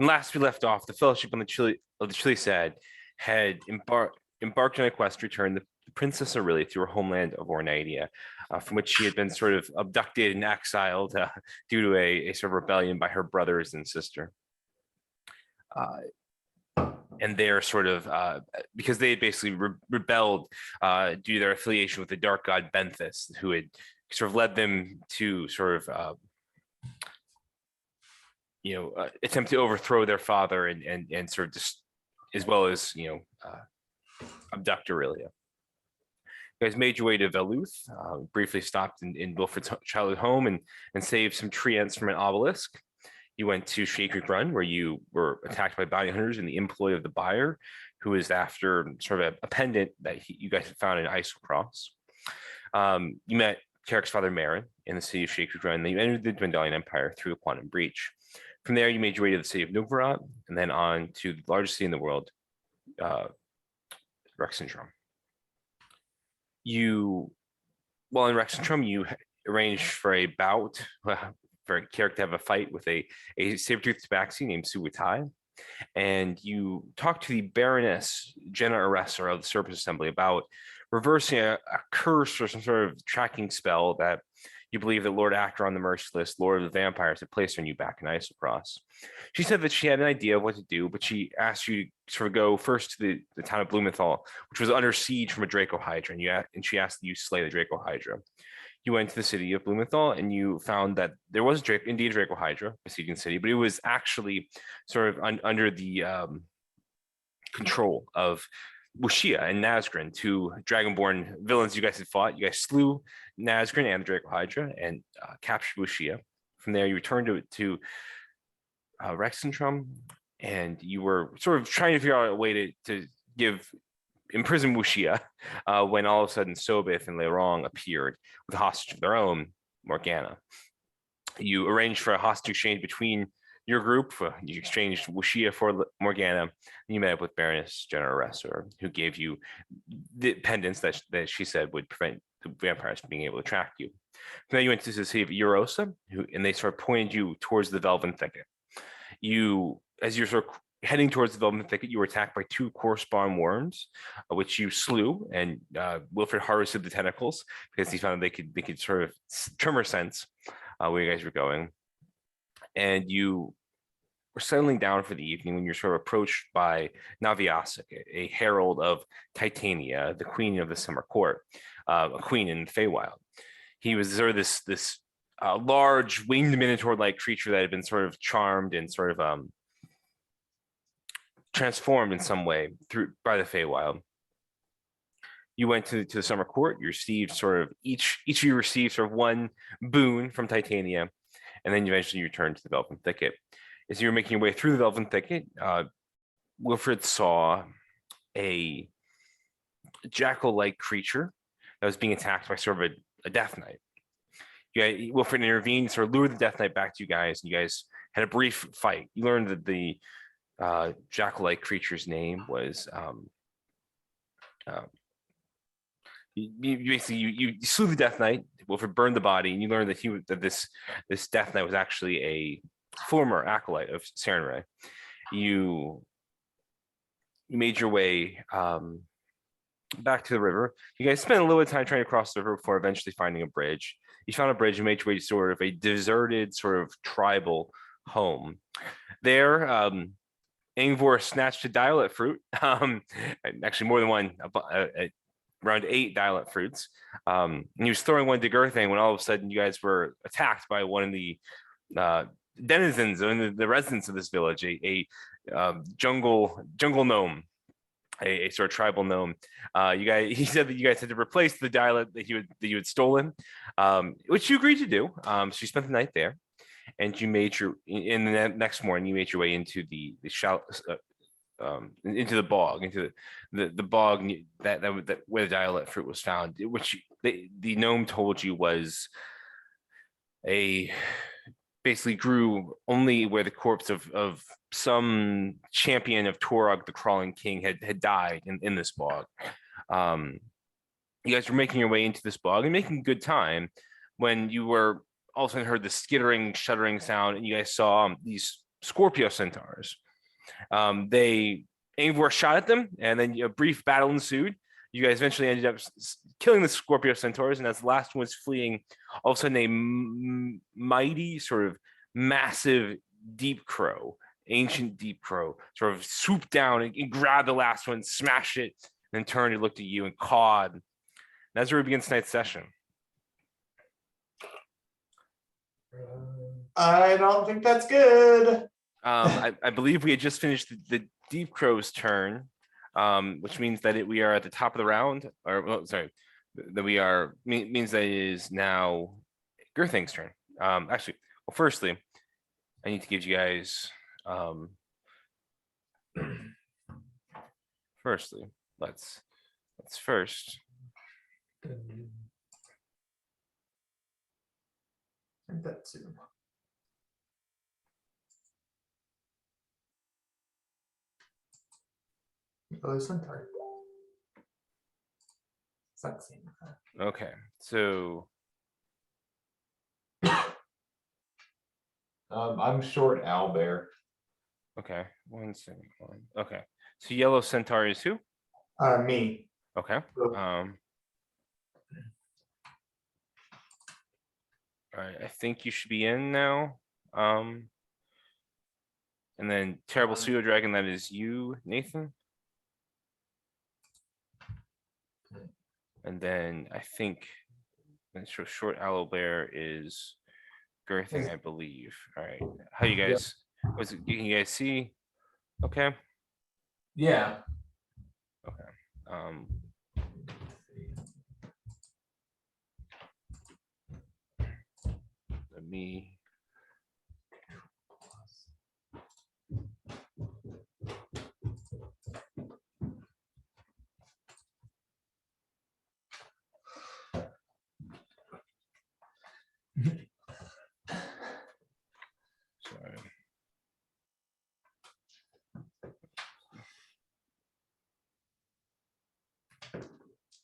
When last we left off, the Fellowship on the Chilisad had embarked on a quest to return the Princess Aurelia to her homeland of Ornadia, from which she had been sort of abducted and exiled due to a sort of rebellion by her brothers and sister. And they're sort of because they had basically rebelled due to their affiliation with the dark god Benthus, who had sort of led them to sort of attempt to overthrow their father and sort of just as well as abduct Aurelia. You guys made your way to Veluth, briefly stopped in Wilfred's childhood home and saved some tree ants from an obelisk. You went to Shakred Run, where you were attacked by bounty hunters in the employ of the buyer, who is after sort of a pendant that you guys had found in Isocross. You met Carrick's father, Marin, in the city of Shakred Run. Then you entered the Dwendalian Empire through the Quantum Breach. From there, you made your way to the city of Novgorod, and then on to the largest city in the world, Rexxentrum. While in Rexxentrum, you arranged for a bout for Carrick to have a fight with a saber-toothed tabaxi named Suwatai, and you talked to the Baroness Jenna Aressor of the Serpent Assembly about reversing a curse or some sort of tracking spell that you believe that Lord Acheron the Merciless, Lord of the Vampires, had placed on you back in Isocross. She said that she had an idea of what to do, but she asked you to sort of go first to the town of Blumenthal, which was under siege from a Draco Hydra, and she asked that you slay the Draco Hydra. You went to the city of Blumenthal, and you found that there was indeed a Draco Hydra besieging the city, but it was actually sort of under the control of Wushia and Nazgrin, two Dragonborn villains you guys had fought. You guys slew Nazgrin and the Draco Hydra and captured Wushia. From there, you returned to Rexxentrum, and you were sort of trying to figure out a way to imprison Wushia when all of a sudden Sobith and Leirong appeared with a hostage of their own, Morgana. You arranged for a hostage exchange between your group. You exchanged Wushia for Morgana, and you met up with Baroness Jenna Aressor, who gave you the pendants that she said would prevent the vampires from being able to track you. Then you went to the city of Eurosa, and they sort of pointed you towards the Velven Thicket. As you're sort of heading towards the Velvet Thicket, you were attacked by two Core-spawn worms, which you slew, and Wilfred harvested the tentacles because he found they could sort of tremor sense where you guys were going. And you were settling down for the evening when you're sort of approached by Naviasik, a herald of Titania, the queen of the Summer Court, a queen in the Feywild. He was sort of this large winged minotaur-like creature that had been sort of charmed and sort of transformed in some way by the Feywild. You went to the Summer Court. You received sort of each of you received sort of one boon from Titania, and then you eventually returned to the Velvet Thicket. As you were making your way through the Velvet Thicket, Wilfred saw a jackal-like creature that was being attacked by sort of a Death Knight. Wilfred intervened, sort of lured the Death Knight back to you guys, and you guys had a brief fight. You learned that the jackal-like creature's name was you slew the Death Knight. Wilfred burned the body, and you learned that this Death Knight was actually a former acolyte of Sarenrae. You made your way back to the river. You guys spent a little bit of time trying to cross the river before eventually finding a bridge. You found a bridge and made your way to sort of a deserted sort of tribal home. There, Ingvor snatched a dialect fruit, actually more than one, around 8 dialect fruits. And he was throwing one to Girthang when all of a sudden you guys were attacked by one of the denizens and the residents of this village, a jungle gnome, a sort of tribal gnome. He said that you guys had to replace the dialect that you had stolen, which you agreed to do. So you spent the night there, and in the next morning you made your way into the into the bog, into the bog that where the dialect fruit was found, which the gnome told you was basically grew only where the corpse of some champion of Torog the Crawling King had died in this bog. You guys were making your way into this bog and making good time when you were all of a sudden heard the skittering, shuddering sound, and you guys saw these Scorpio centaurs. They Angvor shot at them, and then a brief battle ensued. You guys eventually ended up killing the Scorpio centaurs, and as the last one was fleeing, all of a sudden a mighty, sort of massive deep crow, ancient deep crow, sort of swooped down and grabbed the last one, smashed it, and then turned and looked at you and cawed. And that's where we begin tonight's session. I don't think that's good. I believe we had just finished the deep crow's turn, which means that we are at the top of the round, or well, sorry, that we are means that it is now Girthing's turn. Actually, well, firstly, I need to give you guys. Firstly, let's first. And that's soon. Oh, centaur. Sucks. Okay, so I'm short owlbear. okay, 1 second. Okay, so yellow centaur is who? Me. Okay. All right, I think you should be in now. And then terrible pseudo dragon, that is you, Nathan. And then I think short owl bear is Girthing, I believe. All right, how you guys? Was it? Can you guys see? Okay. Yeah. Um. Let me. Sorry.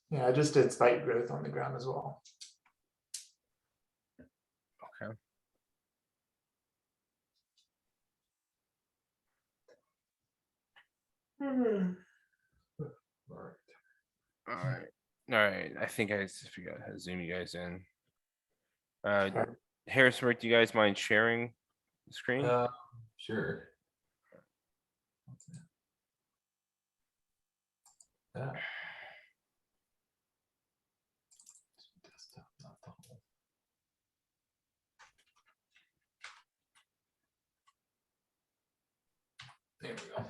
Yeah, I just did spike growth on the ground as well. Okay. All right. I think I just forgot how to zoom you guys in. Harrison, do you guys mind sharing the screen? Sure. Yeah. There we go.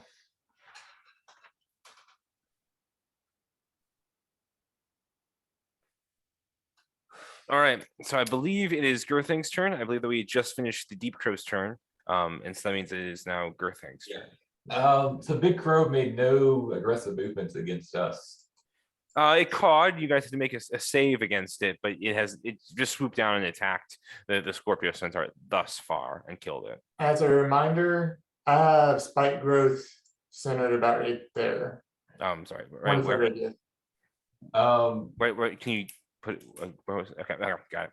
All right, so I believe it is Girthing's turn. I believe that we just finished the Deep Crow's turn. And so that means it is now Girthing's turn. So Big Crow made no aggressive movements against us. It cawed. You guys had to make a save against it, but it just swooped down and attacked the Scorpio Centaur thus far and killed it. As a reminder, I have spike growth centered about right there. Sorry, right 1 foot where? radius. Where can you put it? Where was it? Okay, got it.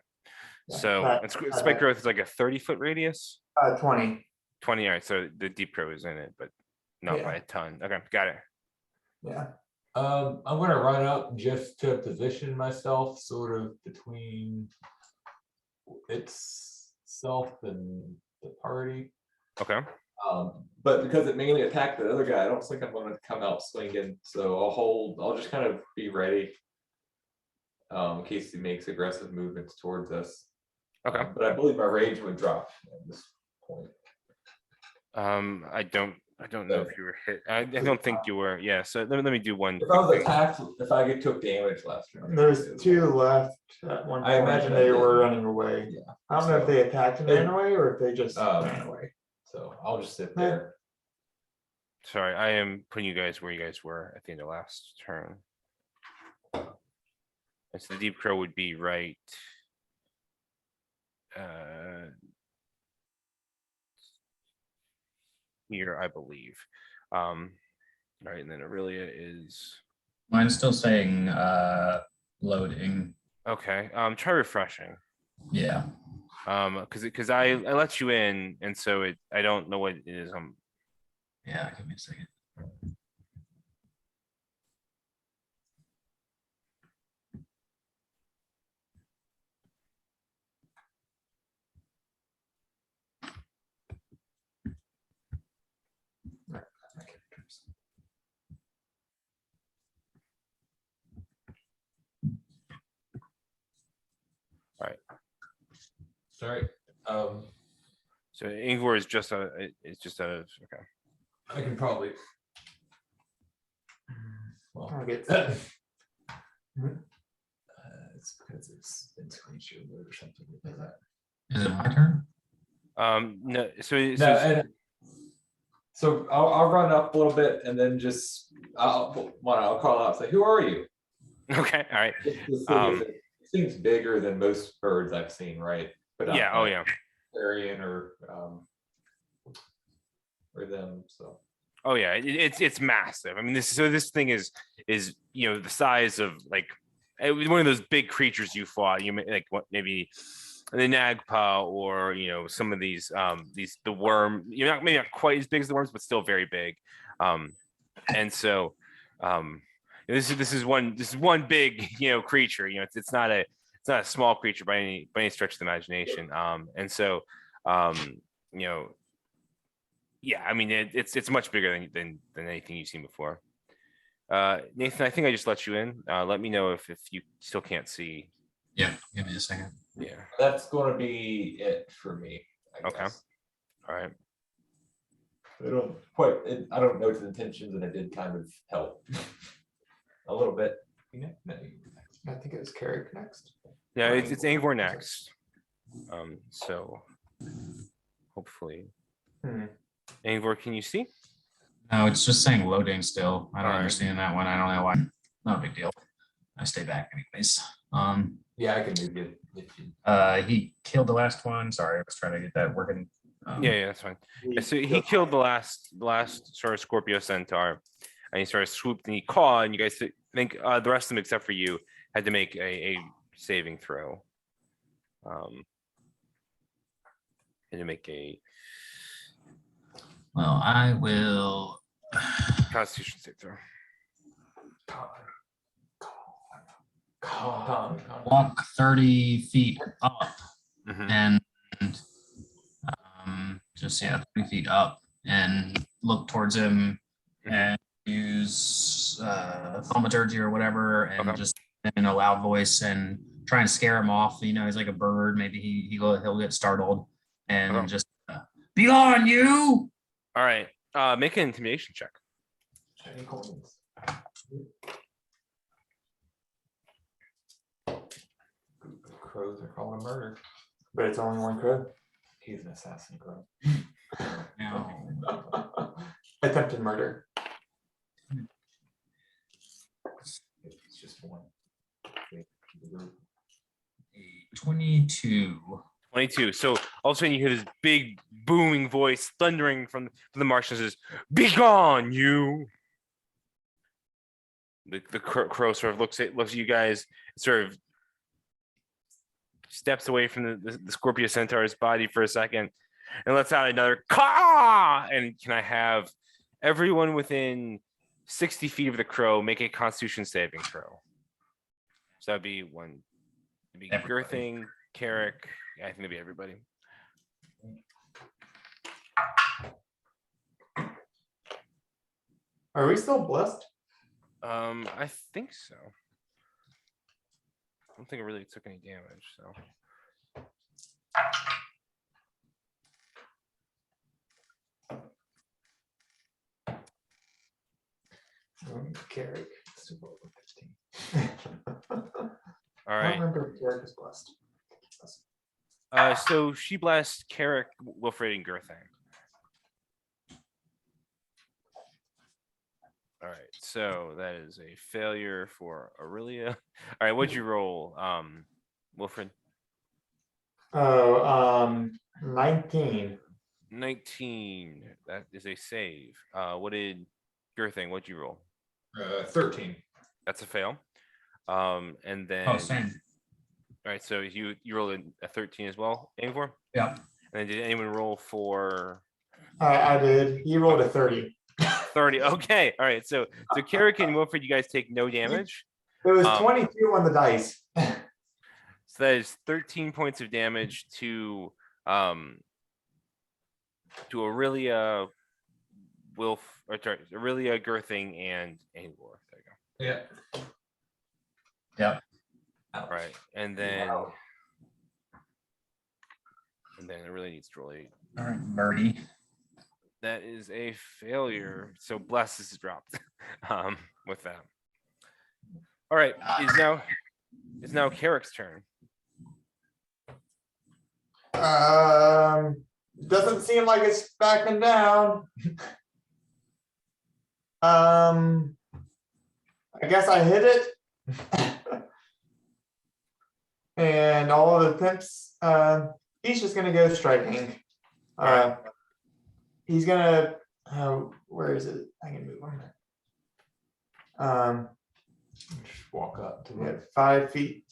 Yeah, So and spike growth is like a 30-foot radius. 20. 20. All right, so the Deep Crow is in it, but not by a ton. Okay, got it. Yeah. I'm gonna run up just to position myself sort of between itself and the party. Okay. But because it mainly attacked the other guy, I don't think I'm gonna come out swinging. So I'll just kind of be ready in case he makes aggressive movements towards us. Okay. But I believe my rage would drop at this point. I don't know if you were hit. I don't think you were. Yeah. So let me do one. If I was attacked, if I took damage last turn. There's 2 left at one point. I imagine they they were did. running away. Yeah. I don't know if they attacked and ran away or if they just Um, ran away. So I'll just sit there. Sorry, I am putting you guys where you guys were at the end of last turn. And so the Deep Crow would be right. Here, I believe. Right, and then Aurelia is Mine's still saying loading. okay. Try refreshing. Yeah. Because I let you in, and so I don't know what it is. Yeah, give me a second. Sorry. So Ingvar is just okay. I can probably. Well, I'll get it's because it's been screenshot mode or something like that. Is it my turn? No, No, and so I'll run up a little bit and then just I'll call out, say, who are you? okay, all right. This thing it seems bigger than most birds I've seen, right? But Yeah. Oh yeah. Clarion or them. So Oh yeah. It's massive. I mean, this thing is the size of like one of those big creatures you fought. You like what maybe the Nagpa or some of these the worm. Maybe not quite as big as the worms, but still very big. And so this is one big creature. It's not a small creature by any stretch of the imagination. And so yeah, I mean it's much bigger than anything you've seen before. Nathan, I think I just let you in. Let me know if you still can't see. Yeah, give me a second. Yeah. that's going to be it for me. I Okay. guess. All right. I don't know its intentions, and it did kind of help a little bit. I think it was Carrick next. Yeah, it's Angor next. So hopefully, Angor, can you see? No, it's just saying loading still. I don't Alright. understand that one. I don't know why. No big deal. I stay back anyways. Yeah, I can move it. If you, He killed the last one. Sorry, I was trying to get that working. Yeah, that's fine. Yeah, so he killed the last sort of Scorpio Centaur, and he sort of swooped and he caught, and you guys think the rest of them except for you had to make a saving throw. Had to make a Well, I will. Constitution save throw. Walk 30 feet up Mhm. and just 30 feet up and look towards him Mhm. and use thaumaturgy or whatever and Okay. just in a loud voice and try and scare him off. He's like a bird. Maybe he'll get startled and Okay. just be on you. All right. Make an intimidation check. crows are called a murder. But it's only one crow. He's an assassin crow. Now, Attempted murder. It's just one. 22. 22. So all of a sudden you hear this big booming voice thundering from the Martians says, "Be gone, you!" The crow sort of looks at you guys, sort of steps away from the Scorpio Centaur's body for a second, and lets out another caw. And can I have everyone within 60 feet of the crow make a Constitution saving throw? So that'd be one. It'd be Everybody. Girthing, Carrick. Yeah, I think it'd be everybody. Are we still blessed? I think so. I don't think it really took any damage, so. Carrick. All I right. don't remember if Carrick is blessed. So she blasts Carrick, Wilfred, and Girthang. All right, so that is a failure for Aurelia. All right, what'd you roll, Wilfred? 19. 19. That is a save. What did Girthang? What'd you roll? 13. That's a fail. And then Oh, same. All right, so you rolled a 13 as well, Angvor? Yeah. And then did anyone roll for I did. He rolled a 30. 30? Okay, all right. So Carrick and Wilfred, you guys take no damage. It was Um, 22 on the dice. So that is 13 points of damage to Aurelia, Aurelia, Girthing, and Angor. There you Yeah. Yep. go. All right, and then it really needs to roll a. All right, Birdie. That is a failure. So bless is dropped. With that. All right, is now Carrick's turn. Doesn't seem like it's backing down. I guess I hit it. And all of the pimps, he's just gonna go striking. He's gonna, where is it? I can move on. Just walk up to Yeah, it. 5 feet.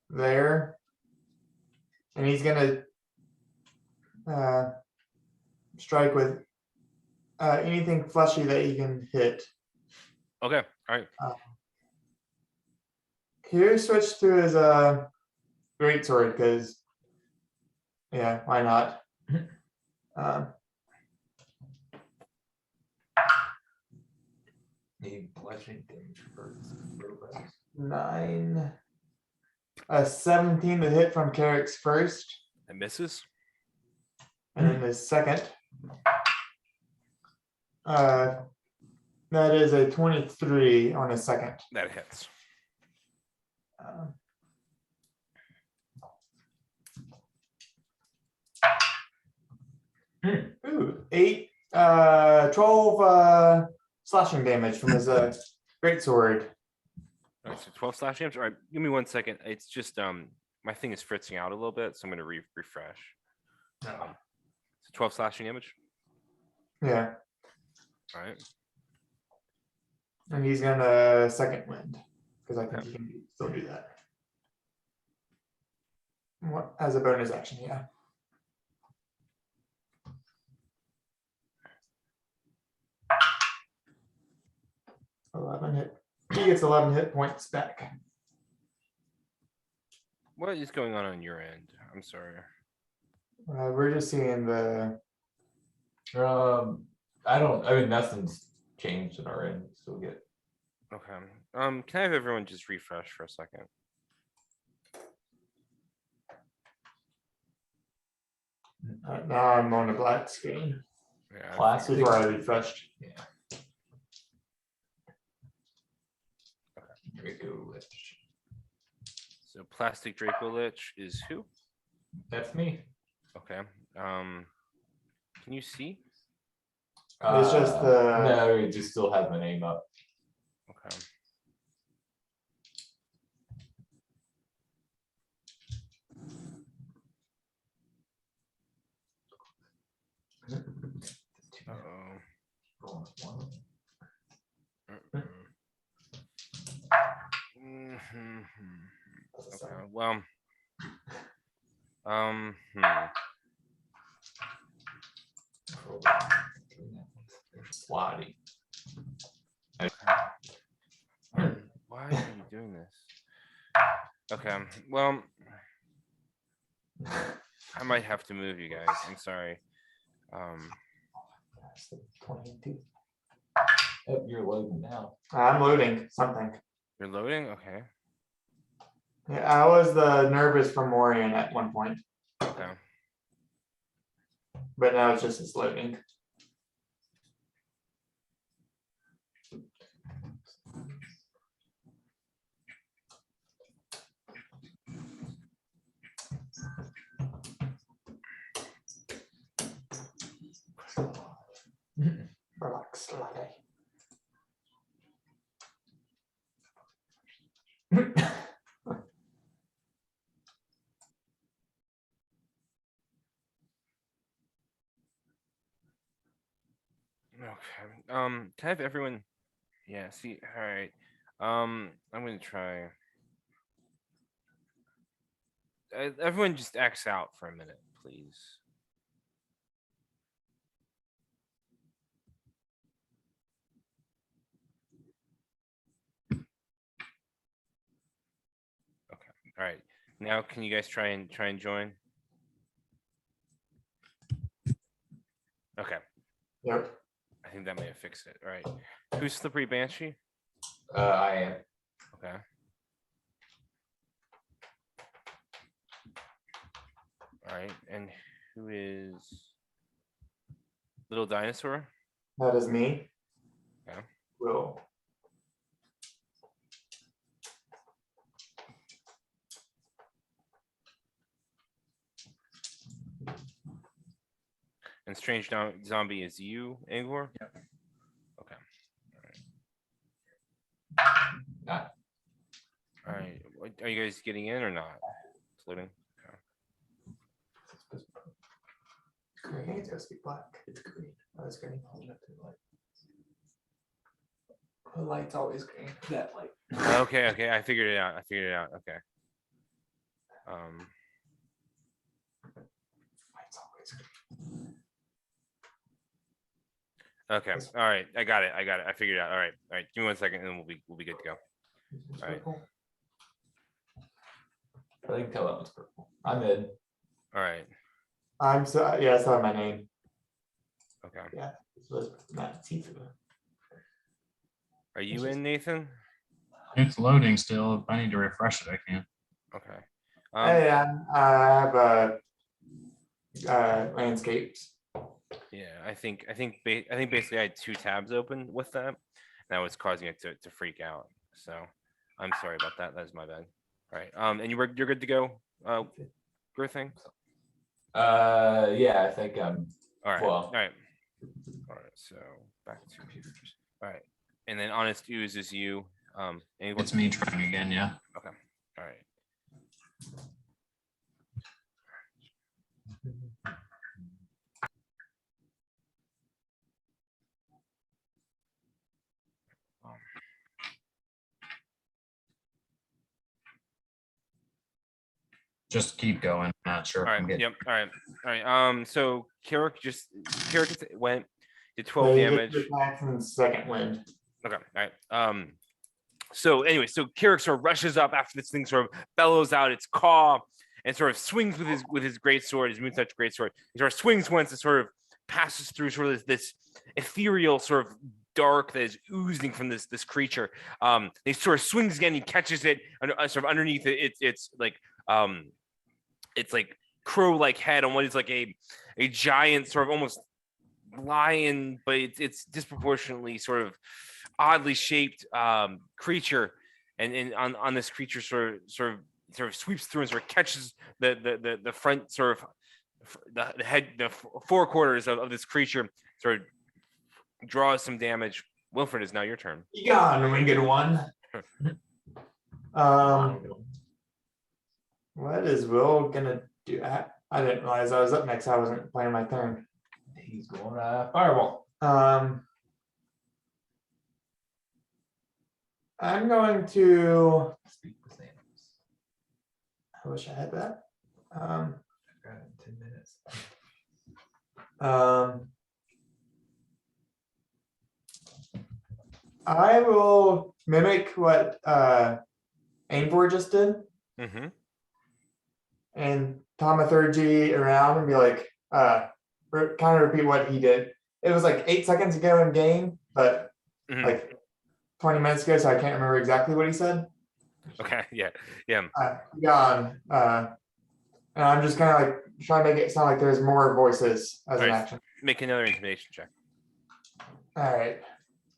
There. And he's gonna strike with anything fleshy that he can hit. Okay, all right. Here switch to his great sword because yeah, why not? Need bludgeoning damage first. 9 17 to hit from Carrick's first, That misses. and then the second. That is a 23 on a second. That hits. Ooh, 8 12 slashing damage from his great sword. All right, so 12 slash damage. All right, give me 1 second. It's just my thing is fritzing out a little bit, so I'm gonna refresh. So 12 slashing damage. Yeah, All right. and he's gonna second wind because I think Okay. he can still do that. What as a bonus action? Yeah. 11 hit. He gets 11 hit points back. What is going on your end? I'm sorry. We're just seeing the. I mean, nothing's changed in our end, so we get. Okay. Can I have everyone just refresh for a second? Now I'm on a black screen. Yeah. Classic. Before I refreshed. Draco Lich. So plastic Draco Lich is who? That's me. Okay. Can you see? It's just the- No, it just still has my name up. Okay. Uh-oh. Mhm. Okay, well. Slotty. Why are you doing this? Okay, well, I might have to move you guys. I'm sorry. 22. Oh, you're loading now. I'm loading something. You're loading? Okay. Yeah, I was the nervous from Morian at one point, Okay. but now it's just loading. Relax, latte. Okay. Can I have everyone? Yeah. See. All right. I'm gonna try. everyone just X out for a minute, please. Okay, all right. Now can you guys try and join? Okay, Yep. I think that may have fixed it. All right. Who's Slippery Banshee? I am. Okay. All right, and who is Little Dinosaur? That is me. Yeah. Will. And Strange Zombie is you, Angor? Yep. Okay. Not. All right. Are you guys getting in or not? It's loading. Green. It's supposed to be black. It's green. Oh, it's green. Hold it up to the light. The light's always green. That light. Okay, okay. I figured it out. Okay. Light's always green. Okay. All right. I got it. I figured it out. All right. Give me 1 second, and then we'll be good to go. It's All right. purple. I can tell that one's purple. I'm in. All right. I'm so yeah, I saw my name. Okay. Yeah, it was not see-through. Are you in, Nathan? It's loading still. If I need to refresh it, I can. Okay. Hey, I have landscapes. Yeah. I think basically I had 2 tabs open with that. That was causing it to freak out. So I'm sorry about that. That's my bad. All right. And you're good to go. Good thing. Yeah, I think All right. Well- All right. So back to all right. And then Honest Ooze is you. Anyone? It's me trying again, yeah. All right. Just keep going. Not sure All if I'm right. getting. Yep. All right. So Carrick went did 12 So you get damage. your attack from the second wind. Okay. All right. So anyway, so Carrick sort of rushes up after this thing sort of bellows out its caw and sort of swings with his great sword, his Moon-Touch great sword. He sort of swings once and sort of passes through sort of this ethereal sort of dark that is oozing from this creature. He sort of swings again. He catches it sort of underneath it. It's like crow-like head on what is like a giant sort of almost lion, but it's disproportionately sort of oddly shaped creature, and on this creature sort of sweeps through and sort of catches the front sort of the head, the forequarters of this creature, sort of draws some damage. Wilfred, is now your turn. You gone, winged one. What is Will gonna do? I didn't realize I was up next. I wasn't playing my turn. he's going fireball. I'm going to. Speak with animals. I wish I had that. I've got it in 10 minutes. I will mimic what Ainvor just did Mm-hmm. and thaumaturgy around and be like, kind of repeat what he did. It was like 8 seconds ago in game, but Mhm. like 20 minutes ago, so I can't remember exactly what he said. Okay. Yeah. Gone. And I'm just kind of like trying to make it sound like there's more voices as an Alright. action. Make another intimidation check. All right,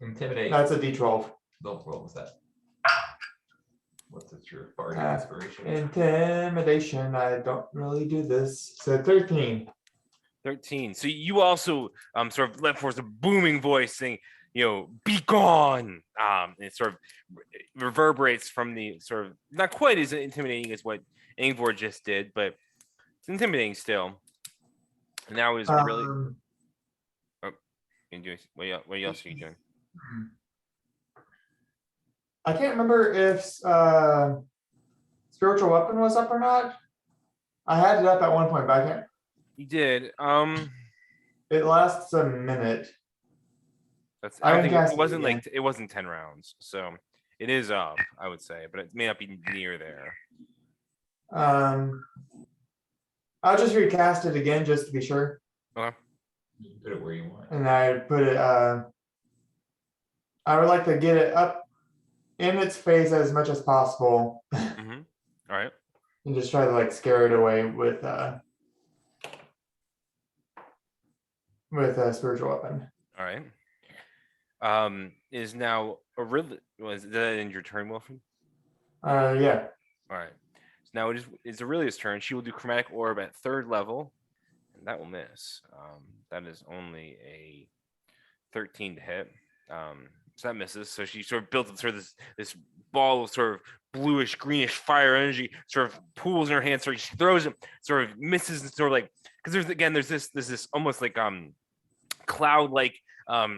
Intimidate. that's a D12. Don't roll with that. What's it, your bardic Uh, inspiration? Intimidation. I don't really do this. So 13. 13. So you also sort of let forth a booming voice saying, be gone. It sort of reverberates from the sort of not quite as intimidating as what Ingvor just did, but it's intimidating still. And that was really what else are you doing? I can't remember if spiritual weapon was up or not. I had it up at one point, but I can't. You did. It lasts a minute. That's I I don't can think cast it it wasn't again. like it wasn't 10 rounds, so it is up, I would say, but it may not be near there. I'll just recast it again just to be sure. Okay. You can put it where you want. And I put it, I would like to get it up in its face as much as possible Mm-hmm. All right. and just try to like scare it away with a spiritual weapon. All right. Is now was that in your turn, Wilfred? Yeah. All right. So now it's Aurelia's turn. She will do chromatic orb at 3rd level, and that will miss. That is only a 13 to hit. So that misses. So she sort of built up sort of this ball of sort of bluish greenish fire energy, sort of pools in her hand. So she throws it, sort of misses, and sort of like because there's this almost like cloud like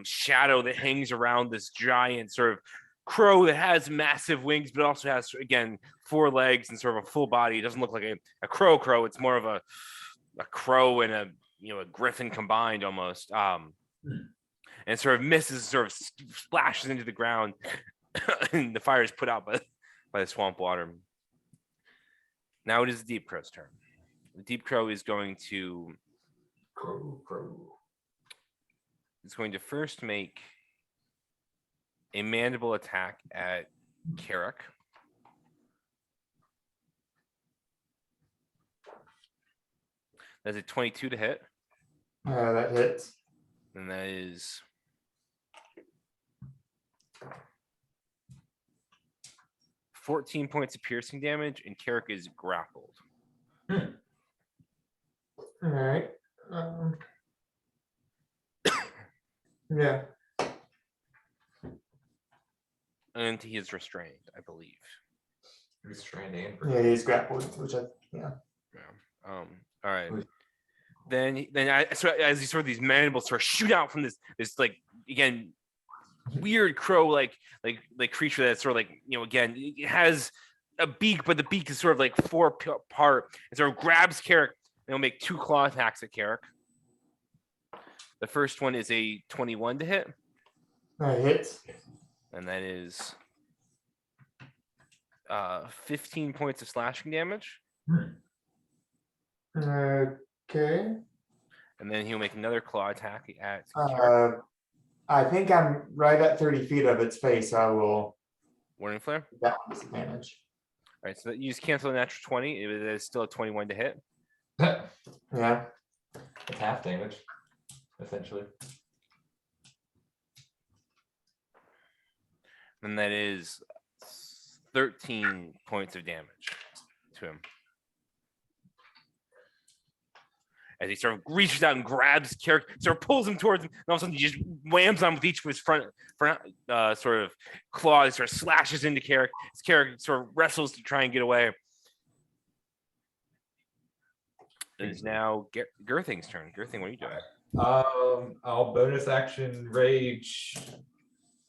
shadow that hangs around this giant sort of crow that has massive wings, but also has again 4 legs and sort of a full body. It doesn't look like a crow. It's more of a crow and a griffin combined almost. And sort of misses, sort of splashes into the ground, and the fire is put out by the swamp water. Now it is the Deep Crow's turn. The Deep Crow is going to Crow. It's going to first make a mandible attack at Carrick. That's a 22 to hit, That hits. and that is 14 points of piercing damage, and Carrick is grappled. All right. Yeah. And he is restrained, I believe. Restrained and Yeah, he's grappled, which yeah. All right. So as these sort of these mandibles sort of shoot out from this like again weird crow like creature that's sort of like again it has a beak, but the beak is sort of like 4 part. It sort of grabs Carrick, and it'll make 2 claw attacks at Carrick. The first one is a 21 to hit, That hits. and that is 15 points of slashing damage. Okay. And then he'll make another claw attack at Carrick. I think I'm right at 30 feet of its face. So I will Warning flare. get that one disadvantage. All right, so you just cancel the natural 20. It is still a 21 to hit. Yeah. It's half damage, essentially. And that is 13 points of damage to him. As he sort of reaches out and grabs Carrick, sort of pulls him towards him, and all of a sudden he just whams on with each of his front sort of claws, sort of slashes into Carrick. As Carrick sort of wrestles to try and get away. It is now Girthing's turn. Girthing, what are you doing? I'll bonus action rage.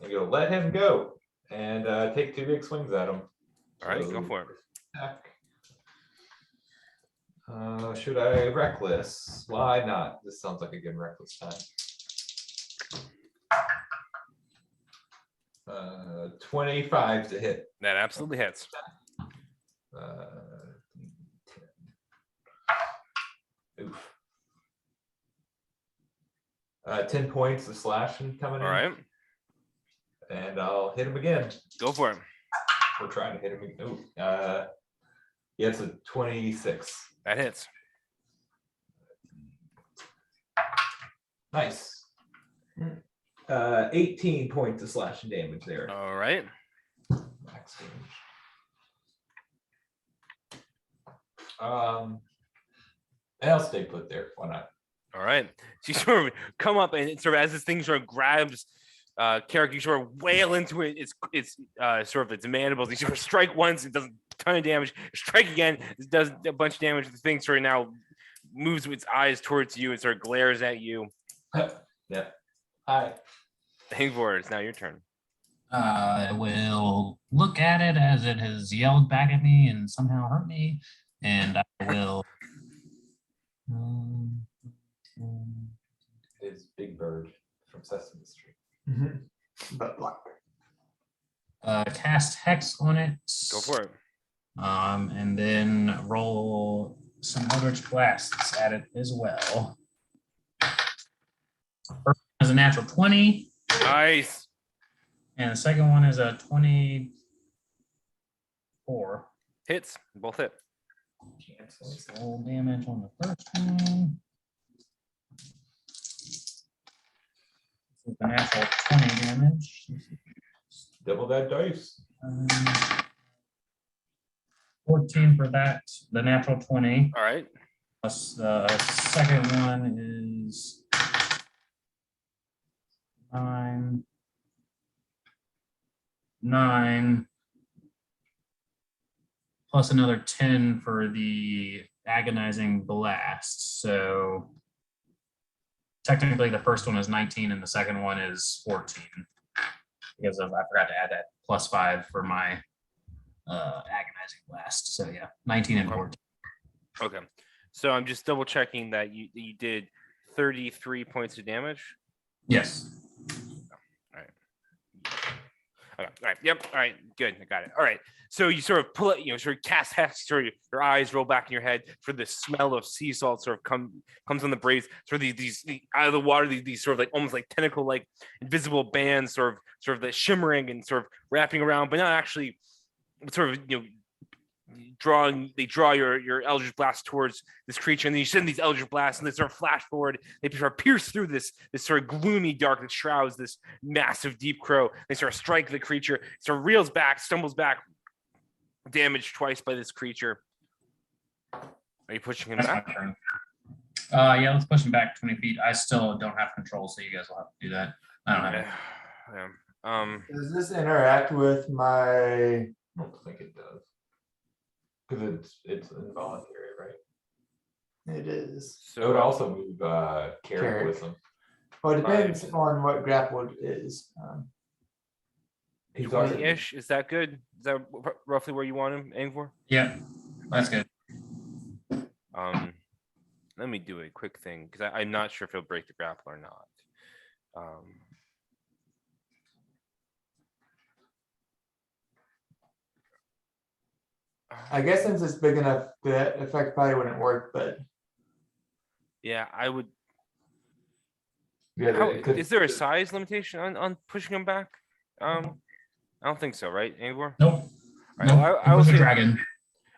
I'm gonna let him go and take 2 big swings at him. All right, go for it. Attack. Should I reckless? Why not? This sounds like a good reckless time. 25 to hit. That absolutely hits. Uh, 10. Oof. 10 points of slashing coming in. All right, And I'll hit him again. go for it. We're trying to hit him. Ooh, yeah, it's a 26. That hits. Nice. 18 points of slashing damage there. All right. Max damage. And I'll stay put there. Why not? All right. So you sort of come up and sort of as this thing sort of grabs Carrick, you sort of wail into it. It's sort of its mandibles. You sort of strike once, it does a ton of damage. Strike again, it does a bunch of damage. The thing sort of now moves its eyes towards you and sort of glares at you. Yeah. Hi. Hangvor, it's now your turn. I will look at it as it has yelled back at me and somehow hurt me, and I will Um, Is Big Bird from Sesame Street. But black. Cast Hex on it. Go for it. And then roll some Eldritch Blasts at it as well. First one is a natural 20, Nice. and the second one is a 24. Hits. Both hit. Cancels. Roll damage on the first one. This is the natural 20 damage. Double that dice. 14 for that, the natural 20. All right. Plus the second one is 9 plus another 10 for the agonizing blast. So technically the first one is 19 and the second one is 14 because I forgot to add that +5 for my agonizing blast. So yeah, 19 and 14. Okay. So I'm just double checking that you did 33 points of damage. Yes. Okay. All right. Yep. All right. Good. I got it. All right. So you sort of pull it, sort of cast hex, sort of your eyes roll back in your head, for the smell of sea salt sort of comes on the braids, sort of these out of the water, these sort of like almost like tentacle like invisible bands, sort of the shimmering and sort of wrapping around, but not actually sort of they draw your Eldritch Blast towards this creature, and then you send these Eldritch Blasts, and they sort of flash forward. They sort of pierce through this sort of gloomy dark that shrouds this massive deep crow. They sort of strike the creature, sort of reels back, stumbles back, damaged twice by this creature. Are you pushing him That's my back? turn. Yeah, let's push him back 20 feet. I still don't have control, so you guys will have to do that. I don't have it. Yeah. Does this interact with my? I don't think it does. Because it's involuntary, right? It is. It would So also move Carrick Carrick. with him. Well, it depends on what grappled is. He's already 20-ish. Is that good? Is that roughly where you want him aiming for? Yeah, that's good. Let me do a quick thing because I'm not sure if he'll break the grapple or not. I guess since it's big enough, that effect probably wouldn't work, but Yeah, I would. Yeah, Is there a size limitation on pushing him back? I don't think so, right, Angor? Nope. All right, Nope. well, It was a dragon.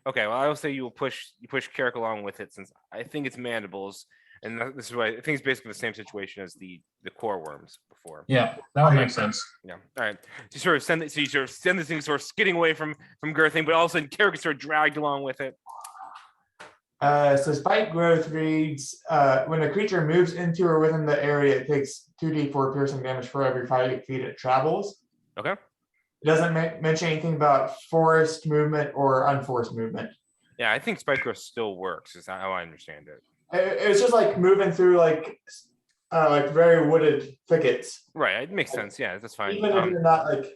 Okay, well, I will say you push Carrick along with it, since I think it's mandibles, and this is why I think it's basically the same situation as the core worms before. Yeah, that would make sense. Yeah. All right. So you sort of send it. So you sort of send this thing sort of skidding away from Girthing, but all of a sudden Carrick is sort of dragged along with it. so spike growth reads when a creature moves into or within the area, it takes 2d4 piercing damage for every 5 feet it travels. Okay. It doesn't mention anything about forced movement or unforced movement. Yeah, I think Spike Growth still works. Is that how I understand it? It's just like moving through like very wooded thickets. Right. It makes sense. Yeah, that's fine. Even if you're not like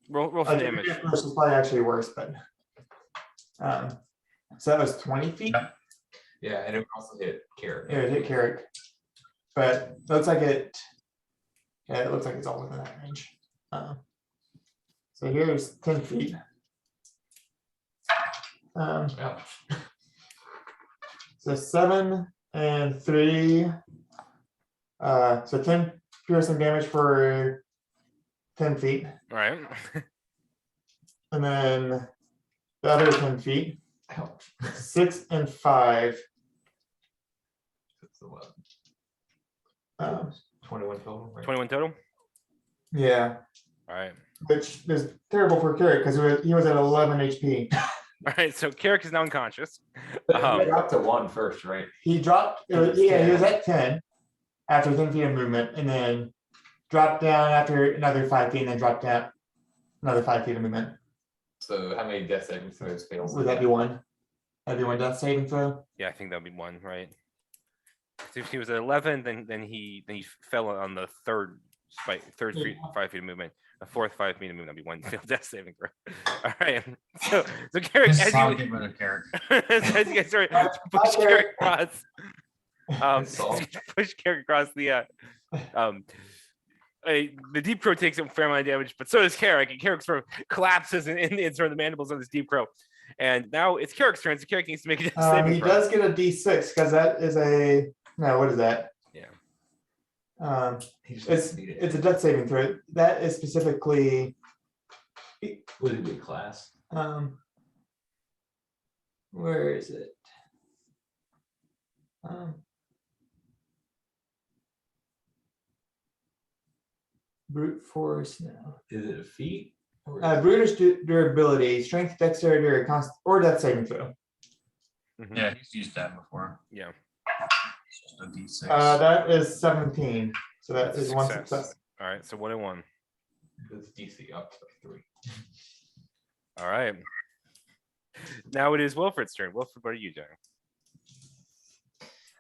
Roll some I think damage. this is probably actually worse, but so that was 20 feet. Yeah, and it would also hit Carrick. Yeah, it hit Carrick, but looks like it. Yeah, it looks like it's all within that range. So here's 10 feet. Yeah. So 7 and 3. So 10 piercing damage for 10 feet, All right. and then the other 10 feet. Ouch. 6 and 5. That's the one. 21 total. Right? 21 total. Yeah, All right. which is terrible for Carrick because he was at 11 HP. All right. So Carrick is now unconscious. But it went up to 1 first, right? He dropped. He was at 10 after 10 feet of movement, and then dropped down after another 5 feet, and then dropped down another 5 feet of movement. So how many death saving throws fails? Would that be one? That'd be one death saving throw. Yeah, I think that'd be one. Right. So if he was at 11, then he fell on the third spike, third feet, 5 feet of movement. The fourth 5 feet of movement, that'd be one failed death saving throw. All right. So Carrick, This is as how I you, get rid of Carrick. as you guys start to push Carrick across, That's all. Push Carrick across the the Deep Crow takes a fair amount of damage, but so does Carrick, and Carrick sort of collapses in sort of the mandibles on this Deep Crow. And now it's Carrick's turn, so Carrick needs to make a saving He throw. does get a D6 because that is a no. What is that? Yeah. He just It's needed- it's a death saving throw. That is specifically Would it be class? where is it? Brute force now. Is it a feat? Or Brutish durability, strength, dexterity, or death saving throw. Mhm. Yeah, he's used that before. Yeah. It's just a D6. That is 17. So that That's a is one success. success. All right. So 1-1. it's DC up to 3. All right. Now it is Wilfred's turn. Wilfred, what are you doing?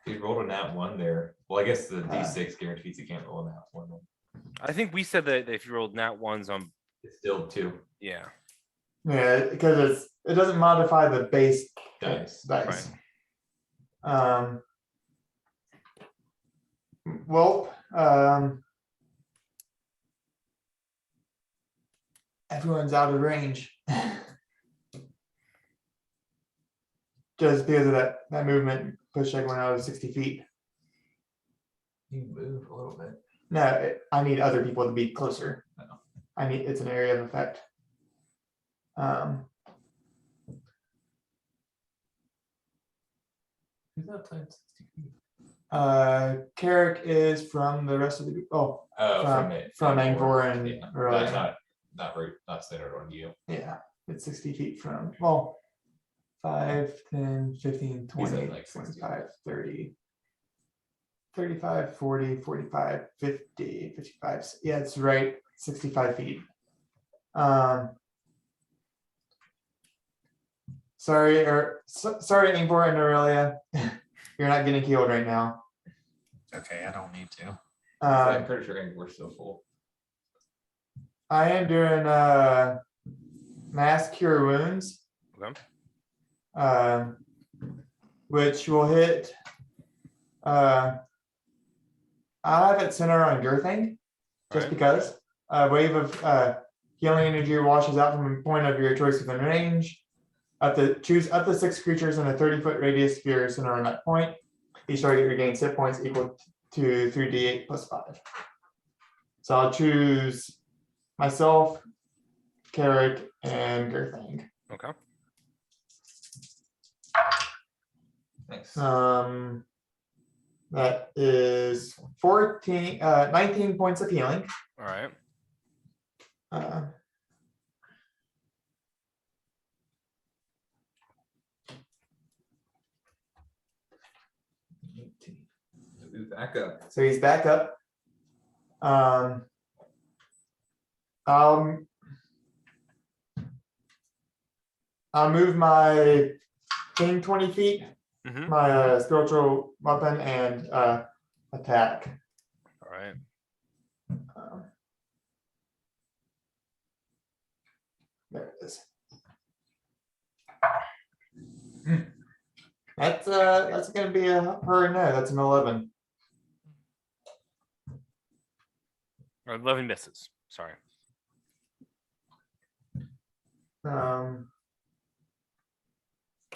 He rolled a nat 1 there. Well, I guess the D6 guarantees he can't roll a nat 1. Then. I think we said that if you rolled nat ones on, It's still 2 yeah, Yeah, because it doesn't modify the base dice. dice. Well, everyone's out of range. Just because of that movement push everyone out of 60 feet. You move a little bit. No, I need other people to be closer. Oh. It's an area of effect. Who's that playing 60 feet? Carrick is from the rest of the Oh, from Angkor and yeah, Aurelia. not centered on you. Yeah, it's 60 feet from, well, 5, 10, 15, 20, like 60. 25, 30, 35, 40, 45, 50, 55. Yeah, it's right, 65 feet. Sorry, sorry, Angkor and Aurelia. You're not getting killed right now. Okay, I don't need to. I'm pretty sure we're still full. I am doing mass cure wounds. Okay. Which will hit. I have it center on Girthing, just Right. because a wave of healing energy washes out from a point of your choice within range. Choose up to 6 creatures in a 30-foot radius of your center on that point. Each target regains hit points equal to 3d8 plus 5. So I'll choose myself, Carrick, and Girthing. Okay. Thanks. That is 19 points of healing. All right. Uh, Move back up. so he's back up. I'll move my king 20 feet, Mhm. my spiritual weapon, and attack. All right. There it is. That's gonna be a hard no. That's an 11. 11 misses. Sorry.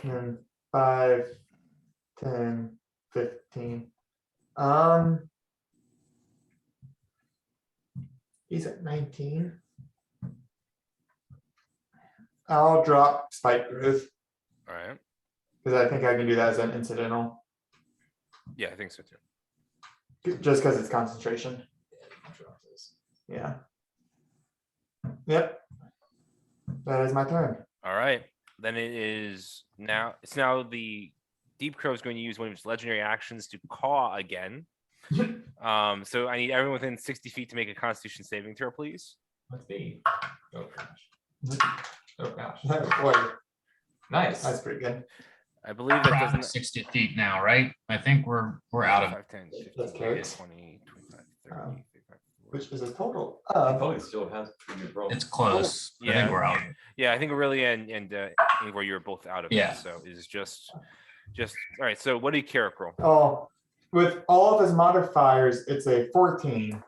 And 5, 10, 15. He's at 19. I'll drop Spike Growth All right. because I think I can do that as an incidental, Yeah, I think so too. just because it's concentration. Yeah. Yep. That is my turn. All right. Then it's now the Deep Crow is going to use one of its legendary actions to caw again. So I need everyone within 60 feet to make a Constitution saving throw, please. Let's be. Oh gosh. Oh gosh. Boy, Nice. that's pretty good. I believe We're that out of doesn't. 60 feet now, right? I think we're out of 5, 10, 15, That's 20, carrots. 20, 25, 30, Um, 35, 40. Which is a total I of probably still has pretty good roll. it's close. I Yeah. think we're out. Yeah, I think Aurelia and Ingvar, you were both out of Yeah. it. So it's just all right. So what did Carrick roll? oh with all of his modifiers, it's a 14.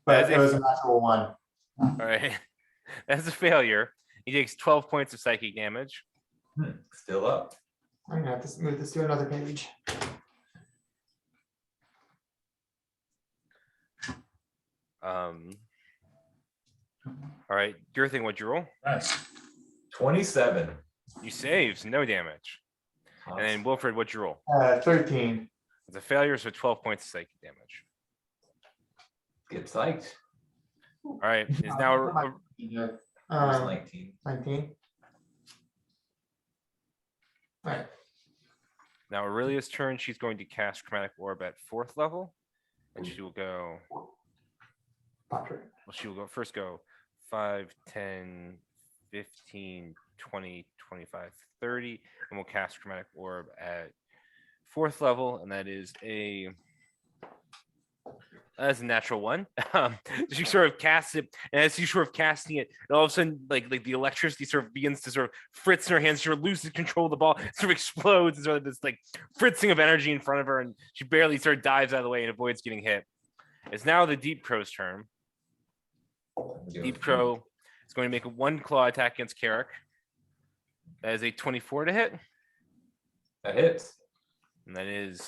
But That's it was a natural one. All right. That's a failure. He takes 12 points of psychic damage. Still up. I'm gonna have to move this to another page. All right, Girthing, what'd you roll? Nice. 27. You saved, no damage. And then Wilfred, what'd you roll? 13. It's a failure, so 12 points of psychic damage. Get psyched. All right, is now Where's 19. 19? Alright, now Aurelia's turn. She's going to cast Chromatic Orb at 4th level, and she will go. Patrick. Well, she will go first. Go 5, 10, 15, 20, 25, 30, and we'll cast Chromatic Orb at 4th level, and that's a natural one. She sort of casts it, and as she's sort of casting it, and all of a sudden, like the electricity sort of begins to sort of fritz in her hands. She sort of loses control of the ball, sort of explodes, and sort of this like fritzing of energy in front of her, and she barely sort of dives out of the way and avoids getting hit. It's now the Deep Crow's turn. Deep Crow is going to make a 1 claw attack against Carrick. That is a 24 to hit, That hits. and that is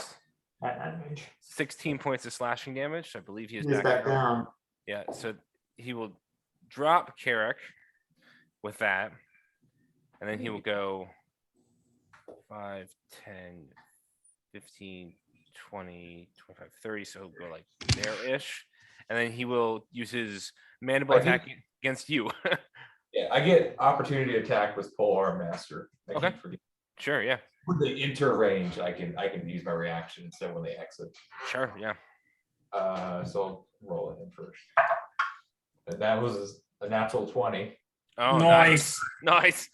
At that range. 16 points of slashing damage. I believe he is He's back down. Yeah, so he will drop Carrick with that, and then he will go 5, 10, 15, 20, 25, 30. So he'll go like there-ish. And then he will use his mandible I think- attack against you. Yeah, I get opportunity attack with Pole Arm Master. I Okay. keep forgetting. Sure, yeah. When they enter range, I can use my reaction instead of when they exit. Sure, yeah. So I'll roll it in first. And that was a natural 20. Oh, Nice. Nice.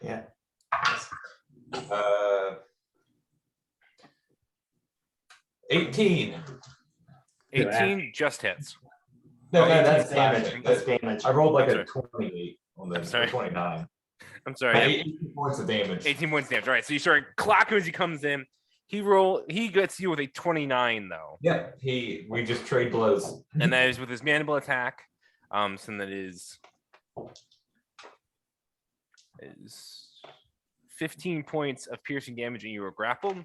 Yeah. Uh, 18. 18 just hits. No, Oh, That's 18 damage. slashing. That's damage. I rolled like I'm a 28 on the I'm sorry. 29. I'm sorry. yeah. 18 points of damage. 18 points damage. All right, so you sort of clock him as he comes in. He gets you with a 29 though. Yeah, we just trade blows. And that is with his mandible attack. So that is 15 points of piercing damage, and you were grappled.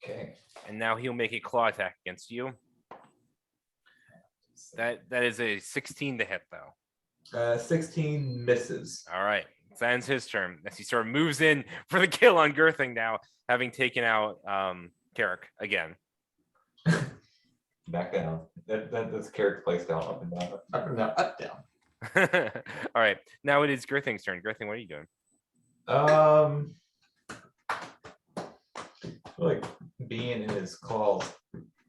Okay. And now he'll make a claw attack against you. That is a 16 to hit though. 16 misses. All right, so that ends his turn as he sort of moves in for the kill on Girthing now, having taken out Carrick again. Back down. That's character place down, up and down. Up and down, up, down. All right, now it is Girthing's turn. Girthing, what are you doing? I feel like being in his claws.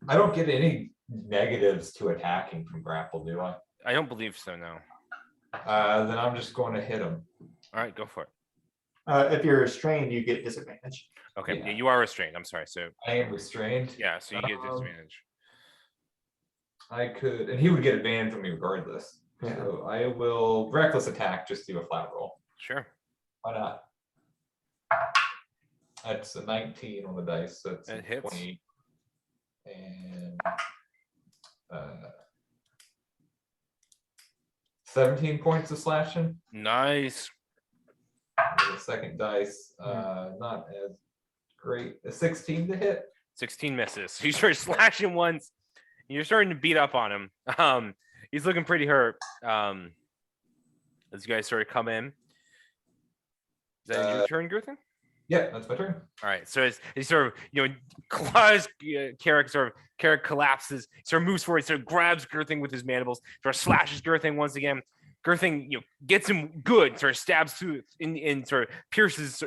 I don't get any negatives to attacking from grapple, do I? I don't believe so, no. Then I'm just going to hit him. All right, go for it. If you're restrained, you get disadvantage. Okay, Yeah. yeah, you are restrained. I'm sorry. So I am restrained. yeah, so you get Um, disadvantage. I could, and he would get advantage from me regardless. Yeah. So I will reckless attack, just do a flat roll. Sure. Why not? That's a 19 on the dice, so it's a That hits. 20. And 17 points of slashing. Nice. And the second dice, not as great. A 16 to hit. 16 misses. So you start slashing once. You're starting to beat up on him. He's looking pretty hurt. As you guys sort of come in. Is that your turn, Girthing? Yeah, that's my turn. All right. So as he sort of, claws Carrick, Carrick collapses, sort of moves forward, sort of grabs Girthing with his mandibles, sort of slashes Girthing once again. Girthing, gets him good, sort of stabs through and sort of pierces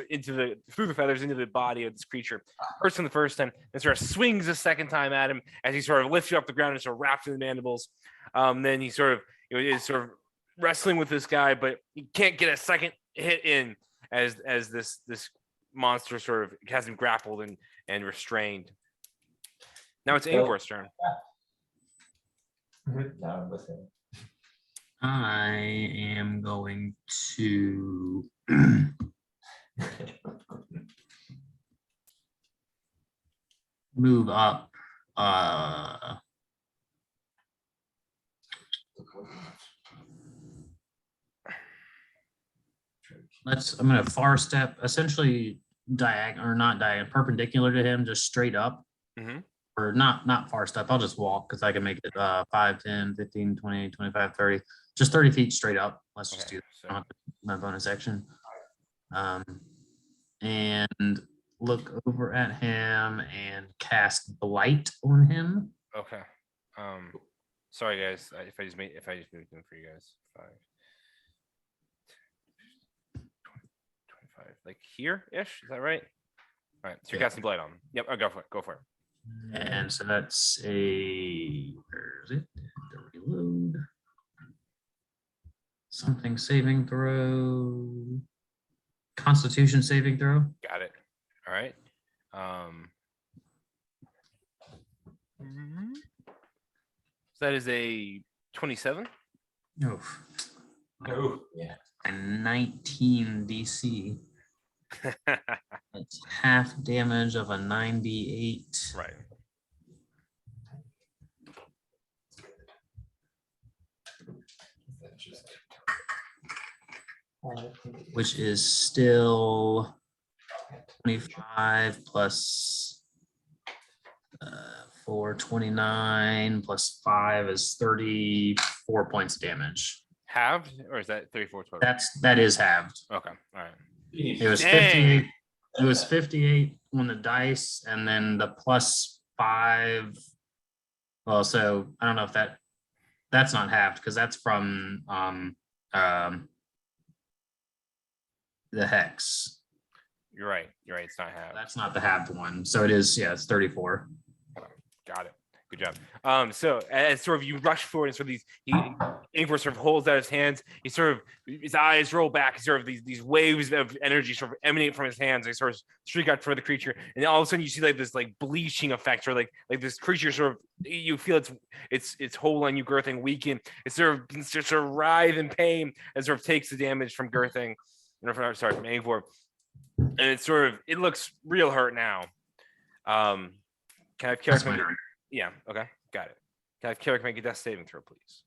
through the feathers into the body of this creature. Hurts him the first time, and sort of swings a second time at him as he sort of lifts you off the ground and sort of wraps in the mandibles. Then he sort of is sort of wrestling with this guy, but he can't get a second hit in as this monster sort of has him grappled and restrained. Now it's Angor's turn. Now I'm listening. I am going to move up. I'm gonna far step, essentially diagonal or not diagonal, perpendicular to him, just straight up. Mhm. Or not far step. I'll just walk because I can make it 5, 10, 15, 20, 25, 30, just 30 feet straight up. Let's just Okay, do so- I don't have to do my bonus action. And look over at him and cast blight on him. Okay. Sorry guys, if I just moved them for you guys. 5, 25, like here-ish, is that right? All right, so you're Yeah. casting blight on him. Yep, go for it, go for it. And so that's where is it? Reload. Something saving throw. Constitution saving throw. Got it. All right. So that is a 27. Oof. Oh, yeah. And 19 DC. It's half damage of a 98. Right. Which is still 25 plus 4, 29 plus 5 is 34 points of damage. Halved, or is that 34 total? That is halved. Okay. All right. It was Dang. 58. It was 58 on the dice, and then the plus 5. Well, so I don't know if that's not halved because that's from the hex. You're right. You're right. It's not halved. That's not the halved one. So it is, yeah, it's 34. Got it. Good job. So as sort of you rush forward and sort of Ingvar sort of holds out his hands. He sort of, his eyes roll back. And sort of these waves of energy sort of emanate from his hands. They sort of streak out for the creature, and then all of a sudden you see like this like bleaching effect, or like this creature sort of, you feel its hold on you, Girthing, weaken. It's sort of writhe in pain and sort of takes the damage from Girthing, from Ingvar, and it looks real hurt now. Can I have That's Carrick my make it? turn. Yeah, okay, got it. Can I have Carrick make a death saving throw, please?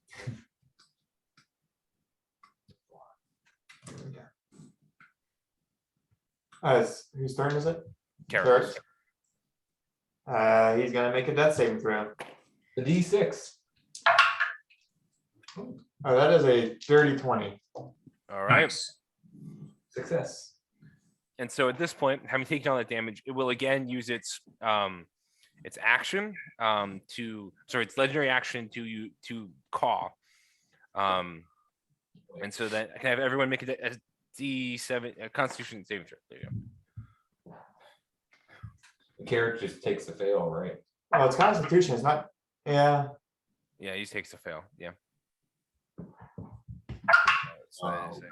Whose turn is it? Carrick. He's gonna make a death saving throw. The D6. Oh, that is a dirty 20. All right. Nice. Success. And so at this point, having taken all that damage, it will again use its action its legendary action to caw. And so that I can have everyone make a D7 Constitution saving throw. There you go. The character just takes the fail, right? Oh, it's Constitution. It's not. Yeah. Yeah, he takes a fail. Yeah. So that is a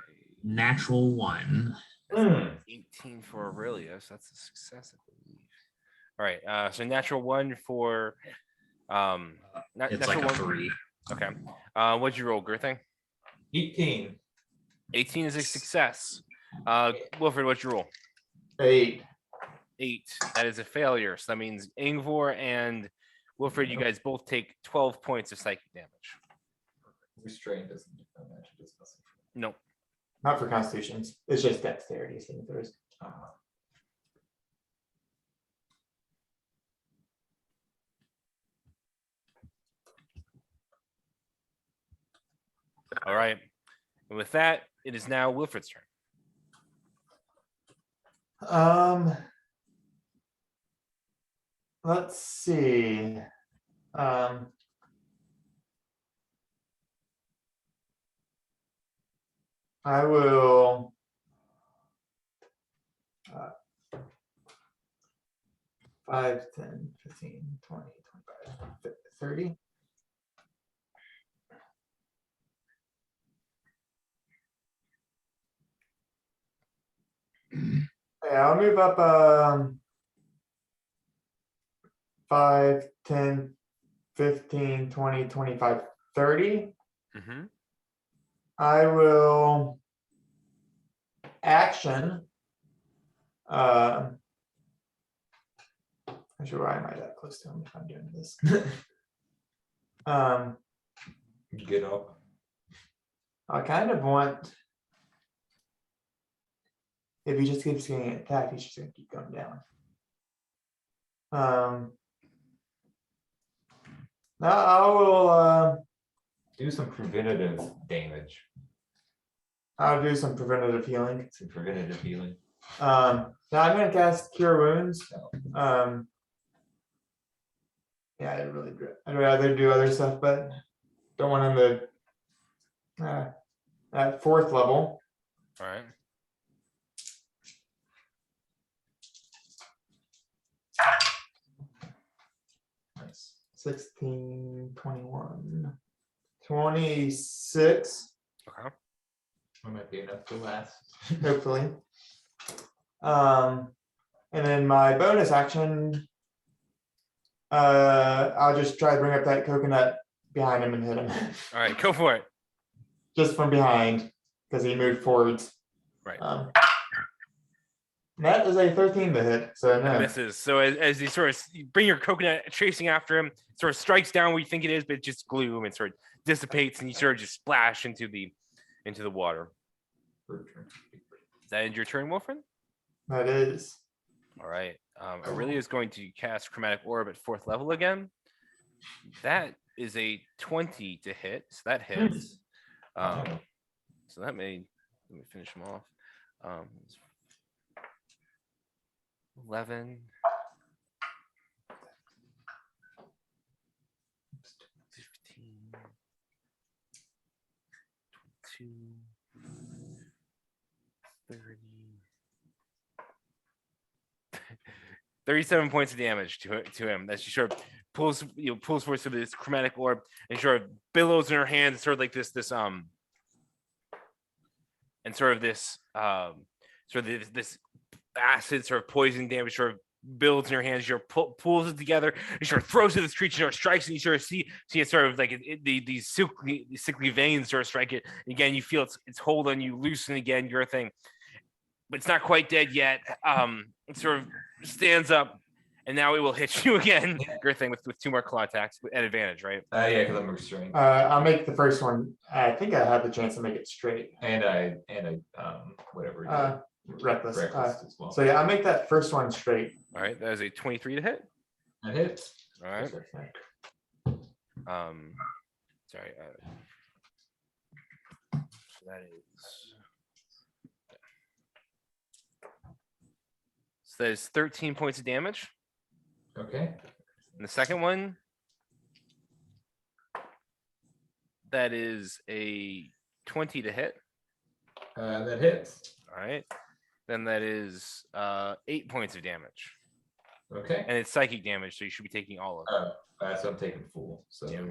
Natural 1. Mm. 18 for Aurelius. That's a success, I believe. All right. So natural 1 for It's natural like a 1. 3. Okay. What'd you roll, Girthing? 18. 18 is a success. Wilfred, what'd you roll? 8. 8. That is a failure. So that means Ingvar and Wilfred, you guys both take 12 points of psychic damage. Restrained doesn't do that much. It's missing. Nope. Not for Constitutions. It's just dexterity saving throws. All right. And with that, it is now Wilfred's turn. Let's see. I will. 5, 10, 15, 20, 25, 30. Yeah, I'll move up 5, 10, 15, 20, 25, 30. Mm-hmm. I will action I should why am I that close to him if I'm doing this? Um, Get up. I kind of want. If he just keeps getting attacked, he's just gonna keep going down. Now I will. Do some preventative damage, I'll do some preventative healing. some preventative healing. Now I'm gonna cast Cure Wounds. Oh. Yeah, I'd rather do other stuff, but don't want him to. At 4th level. All right. Nice. 16, 21, 26, Okay. That might be enough to last. hopefully. And then my bonus action, I'll just try to bring up that coconut behind him and hit him. All right, go for it. Just from behind, because he moved forwards. Right. That is a 13 to hit, so no. Misses. So as you sort of bring your coconut chasing after him, sort of strikes down where you think it is, but it's just gloom and sort of dissipates, and you sort of just splash into the water. Is that end your turn, Wolfrin? That is. All right. Aurelia is going to cast Chromatic Orb at 4th level again. That is a 20 to hit, so that hits. So that let me finish him off. 11. 15. 22. 30. 37 points of damage to him as she sort of pulls forward to this chromatic orb and sort of billows in her hand, sort of like this and sort of this this acid sort of poison damage sort of builds in your hands. She pulls it together and sort of throws it at this creature, sort of strikes, and you sort of see it sort of like these sickly veins sort of strike it. Again, you feel its hold on you loosen again, your thing, but it's not quite dead yet. It sort of stands up, and now it will hit you again, your thing, with 2 more claw attacks at advantage, right? Yeah, because I'm restrained. I'll make the first one. I think I have the chance to make it straight. And I whatever. Reckless. Reckless as well. So yeah, I'll make that first one straight. All right, that is a 23 to hit. That hits. All right. Sorry. So that is. So that is 13 points of damage. Okay. And the second one, that is a 20 to hit. That hits. All right. Then that is 8 points of damage. Okay. And it's psychic damage, so you should be taking all of it. So I'm taking full. So Yeah.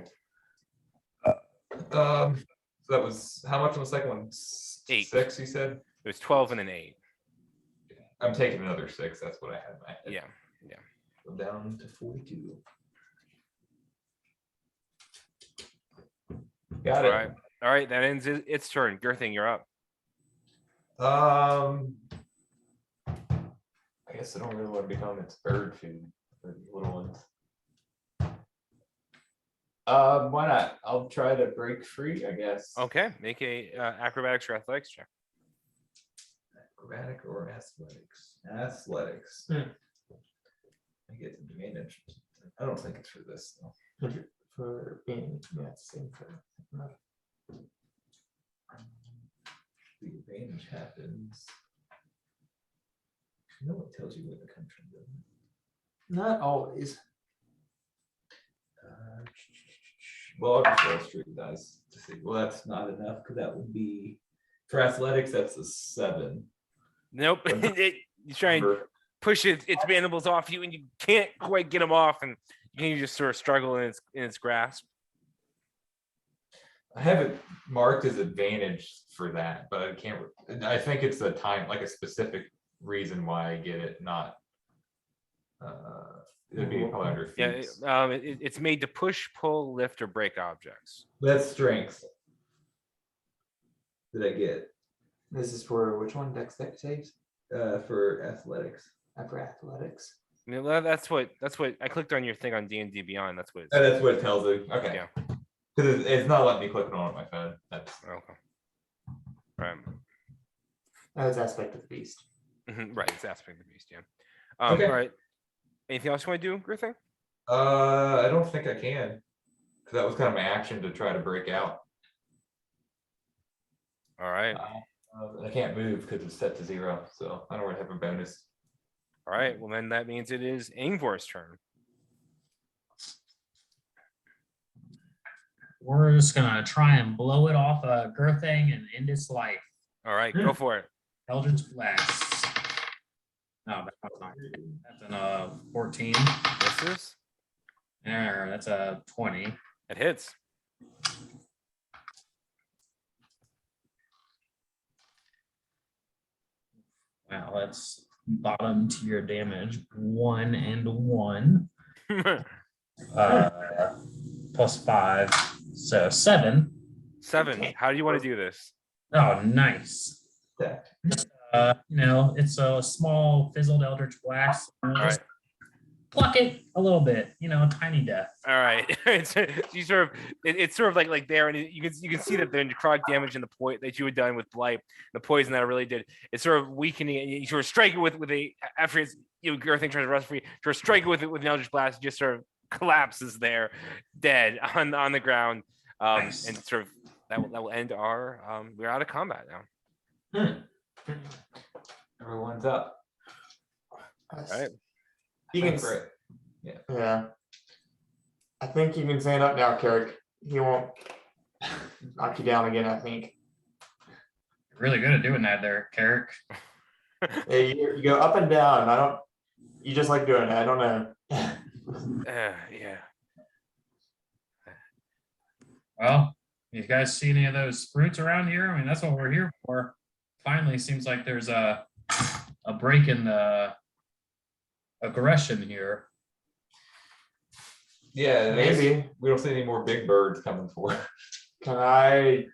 so that was how much on the second one? 8. 6, you said? It was 12 and an 8. I'm taking another 6. That's what I had in my head. Yeah. I'm down to 42. Got it. All right. That ends its turn. Girthing, you're up. I guess I don't really want to become its bird food for the little ones. Why not? I'll try to break free, I guess. Okay. Make a acrobatics or athletics check. Acrobatic or athletics? Athletics. I get advantage. I don't think it's for this though. For being, yeah, it's the same for. The advantage happens. No one tells you where the comes from, doesn't it? Not always. Well, I'll just roll straight dice to see. Well, that's not enough because that would be for athletics. That's a 7. Nope. You try and push its mandibles off you, and you can't quite get them off, and you just sort of struggle in its grasp. I have it marked as advantage for that, but I can't. I think it's a time, like a specific reason why I get it. Not. It'd be probably under feats. Yeah. It's made to push, pull, lift, or break objects. That's strength. Did I get This is for which one? Dex saves? for athletics? For athletics. That's what I clicked on your thing on D&D Beyond. That's what it Oh, says. that's what it tells you. Okay. Yeah. Because it's not letting me click it on my phone. That's Okay. Right. That's aspect of the beast. Right. It's aspect of the beast. Yeah. Okay. All right. Anything else you want to do, Griffin? I don't think I can. Because that was kind of my action to try to break out. All right. I can't move because it's set to 0, so I don't really have a bonus. All right. Well, then that means it is Ingvor's turn. We're just gonna try and blow it off a Girthing and end its life. All right. Go for it. Eldritch Blast. No, that's not. That's an 14. Misses. There, that's a 20. It hits. Wow, that's bottom tier damage. 1 and 1. Plus 5. So 7. 7. How do you want to do this? Oh, nice. Yeah. It's a small fizzled Eldritch Blast. All right. Pluck it a little bit, tiny death. All right. You sort of it's sort of like there, and you can see that the necrotic damage and the point that you had done with blight, the poison that it really did, it's sort of weakening. And you sort of strike it with a after it's Girthing tries to rest free, sort of strike it with an Eldritch Blast, it just sort of collapses there, dead on the ground. Nice. And sort of that will end our we're out of combat now. Everyone's up. All right. You can, Great. yeah. I think you can stand up now, Carrick. He won't knock you down again, I think. Really good at doing that there, Carrick. Hey, you go up and down. You just like doing it. I don't know. Yeah. Well, you guys see any of those fruits around here? I mean, that's what we're here for. Finally, seems like there's a break in the aggression here. Yeah, Maybe. we don't see any more big birds coming forward. Can I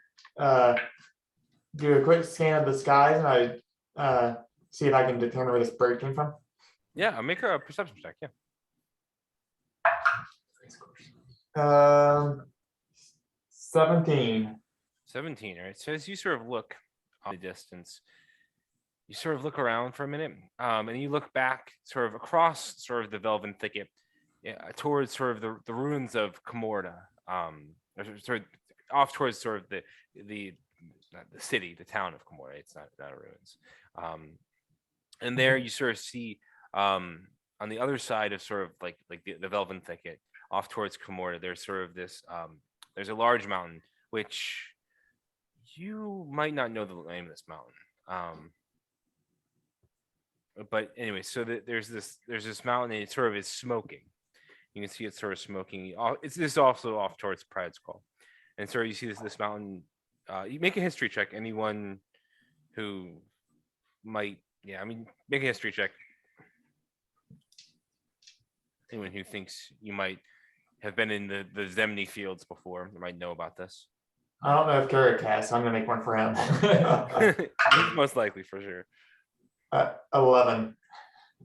do a quick scan of the skies and I see if I can determine where this bird came from? Yeah, I'll make a perception check. Yeah. 17. 17. All right. So as you sort of look on the distance, you sort of look around for a minute, and you look back sort of across sort of the Velven Thicket, towards sort of the ruins of Comorda, or sort of off towards sort of the city, the town of Comorda. It's not ruins. And there you sort of see on the other side of sort of like the Velven Thicket, off towards Comorda, there's sort of this there's a large mountain, which you might not know the name of this mountain. But anyway, so there's this mountain, and it sort of is smoking. You can see it sort of smoking. It's this also off towards Pride's Call, and so you see this mountain. You make a history check. Anyone who might, make a history check. Anyone who thinks you might have been in the Zemni fields before might know about this. I don't know if Carrick has, so I'm gonna make one for him. Most likely, for sure. 11.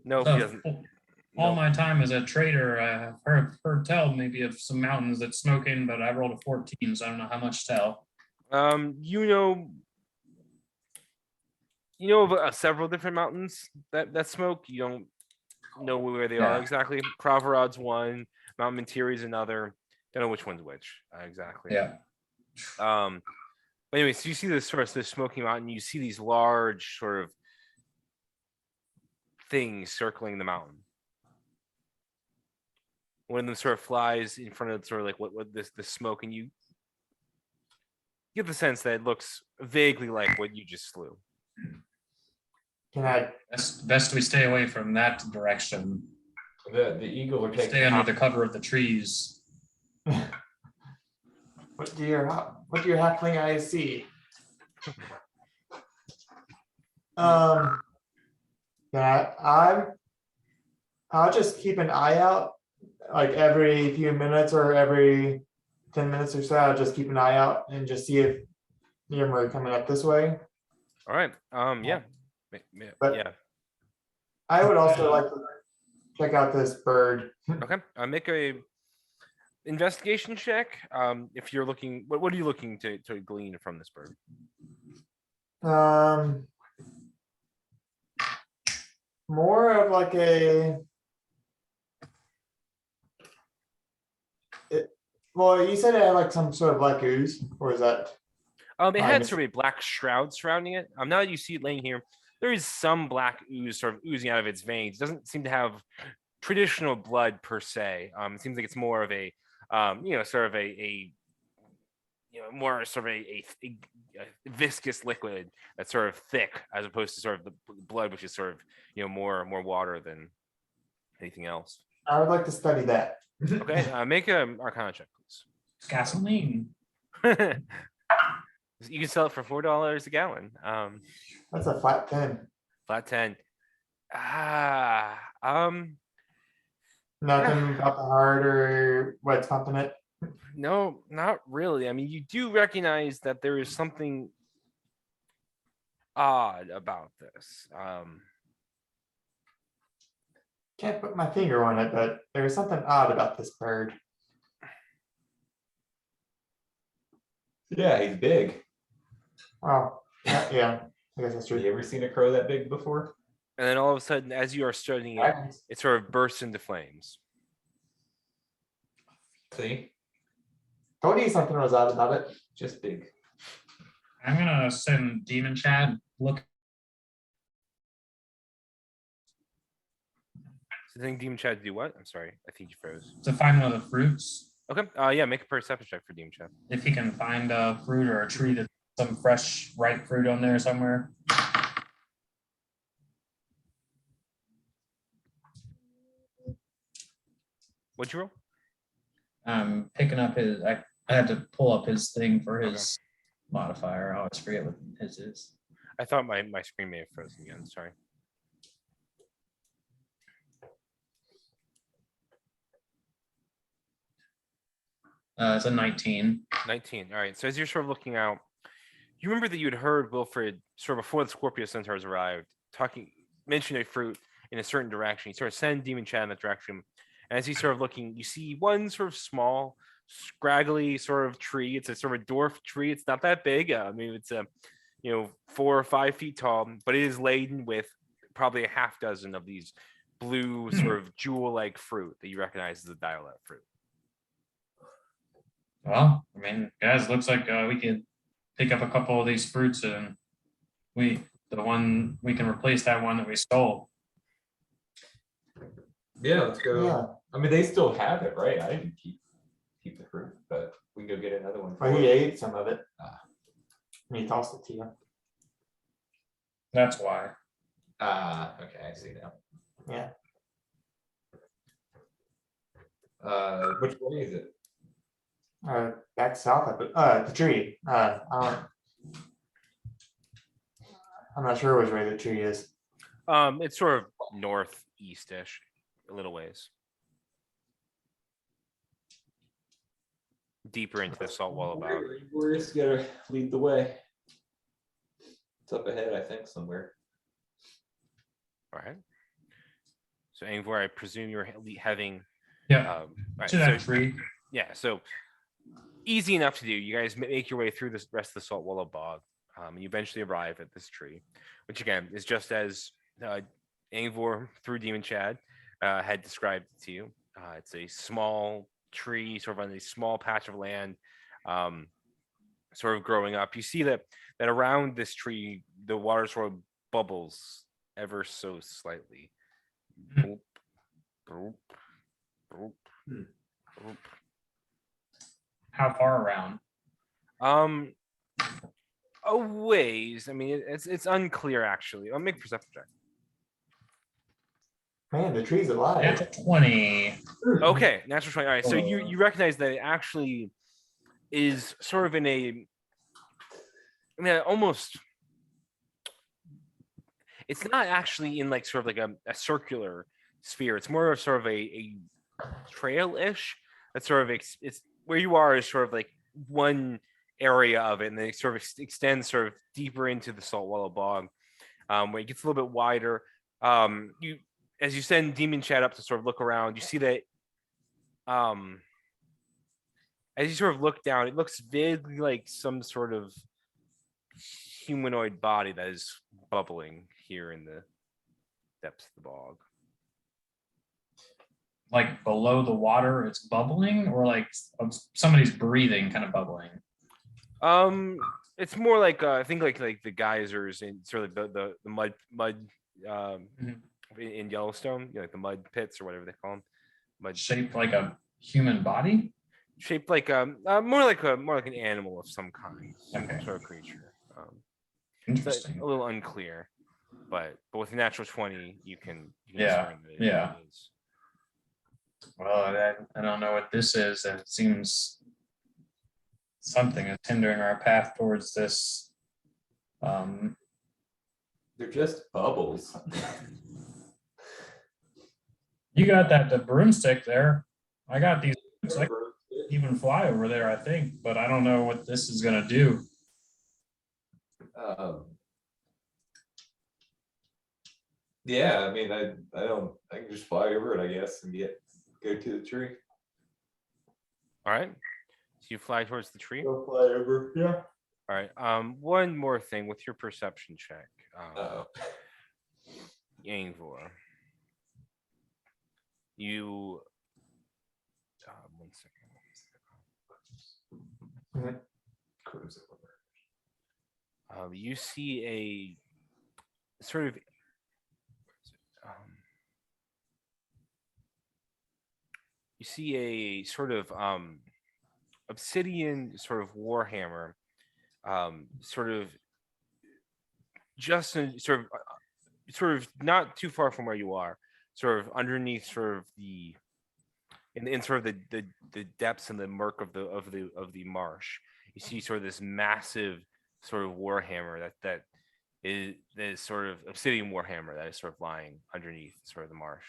No, So, he doesn't. all No. my time as a trader, I've heard tell maybe of some mountains that's smoking, but I rolled a 14, so I don't know how much tell. You know of several different mountains that smoke. You don't know where they are Yeah. exactly. Kravarod's one, Mount Mentiri is another. Don't know which one's which exactly. Yeah. But anyway, so you see this smoky mountain. You see these large sort of things circling the mountain. One of them sort of flies in front of sort of like what this smoke, and you get the sense that it looks vaguely like what you just slew. Can I? Best we stay away from that direction. The eagle will take Stay under the cover of the trees. What do your halfling eyes see? Yeah, I'll just keep an eye out, like every few minutes or every 10 minutes or so. I'll just keep an eye out and just see if you're coming up this way. All right. Yeah. But- Yeah. I would also like to check out this bird. Okay, make a investigation check. If you're looking, what are you looking to glean from this bird? More of like well, you said it had like some sort of black ooze, or is that? It I had missed sort of a black shroud surrounding it. Now that you see it laying here, there is some black ooze sort of oozing out of its veins. It doesn't seem to have traditional blood per se. It seems like it's more of a, sort of more sort of a viscous liquid that's sort of thick, as opposed to sort of the blood, which is sort of more water than anything else. I would like to study that. Okay, make a Arcana check, please. It's gasoline. You can sell it for $4 a gallon. That's a flat 10. Flat 10. Nothing about the heart or what's pumping it. No, not really. I mean, you do recognize that there is something odd about this. Can't put my finger on it, but there's something odd about this bird. Yeah, he's big. Well, yeah, I guess that's Have you true. ever seen a crow that big before? And then all of a sudden, as you are studying it, it sort of bursts into flames. See, Told you something was odd about it. just big. I'm gonna send Demon Chad look. So I think Demon Chad do what? I'm sorry, I think you froze. To find one of the fruits. Okay, yeah, make a perception check for Demon Chad. If he can find a fruit or a tree that's some fresh ripe fruit on there somewhere. What'd you roll? Picking up his, I had to pull up his thing for his modifier. I always forget what his is. I thought my screen may have frozen again. Sorry. It's a 19. 19. All right. So as you're sort of looking out, you remember that you had heard Wilfred sort of before the Scorpio Centaurs arrived, mention a fruit in a certain direction. You sort of send Demon Chad in that direction. And as he's sort of looking, you see one sort of small, scraggly sort of tree. It's a sort of a dwarf tree. It's not that big. I mean, it's 4 or 5 feet tall, but it is laden with probably a half dozen of these blue sort of jewel-like fruit that you recognize as the dialect fruit. Well, I mean, guys, looks like we could pick up a couple of these fruits and we can replace that one that we stole. Yeah, let's go. Yeah. I mean, they still have it, right? I didn't keep the fruit, but we can go get another one. Well, he ate some of it. Ah. And he tossed it to you. That's why. Okay, I see now. Yeah. Which way is it? Back south of it. The tree. I'm not sure which way the tree is. It's sort of northeast-ish, a little ways. Deeper into the salt wall about. We're just gonna lead the way. It's up ahead, I think, somewhere. All right. So Angvor, I presume you're having. Yeah. Right, To that tree. yeah, so easy enough to do. You guys make your way through the rest of the salt wallow bog, and you eventually arrive at this tree, which again is just as Angvor through Demon Chad had described it to you. It's a small tree, sort of on a small patch of land, sort of growing up. You see that around this tree, the water sort of bubbles ever so slightly. Boop, boop, boop, boop. How far around? A ways. I mean, it's unclear actually. I'll make a perception check. Man, the tree's alive. Natural 20. Okay, natural 20. All right, so you recognize that it actually is sort of in a, I mean, almost. It's not actually in like sort of like a circular sphere. It's more of sort of a trail-ish. That's sort of it's where you are is sort of like one area of it, and then it sort of extends sort of deeper into the salt wallow bog, where it gets a little bit wider. as you send Demon Chat up to sort of look around, you see that as you sort of look down, it looks vaguely like some sort of humanoid body that is bubbling here in the depths of the bog. Like below the water, it's bubbling, or like somebody's breathing, kind of bubbling. It's more like I think like the geysers and sort of the mud in Yellowstone, like the mud pits or whatever they call them. Mud Shaped like a human body. shaped like more like an animal of some kind, some Okay. sort of creature. It's Interesting. a little unclear, but with a natural 20, you can Yeah, discern that yeah. it is. Well, I don't know what this is. It seems something is hindering our path towards this. They're just bubbles. You got the broomstick there. I got these. I can even fly over there, I think, but I don't know what this is gonna do. Yeah, I mean, I can just fly over it, I guess, and go to the tree. All right. So you fly towards the tree. Go fly over. Yeah. All right. One more thing with your perception check, Uh-oh. Yangvor. You. 1 second. Cruise over. You see a sort of you see a sort of obsidian sort of warhammer, sort of just sort of not too far from where you are, sort of underneath sort of the in sort of the depths and the murk of the marsh. You see sort of this massive sort of warhammer that is sort of obsidian warhammer that is sort of lying underneath sort of the marsh.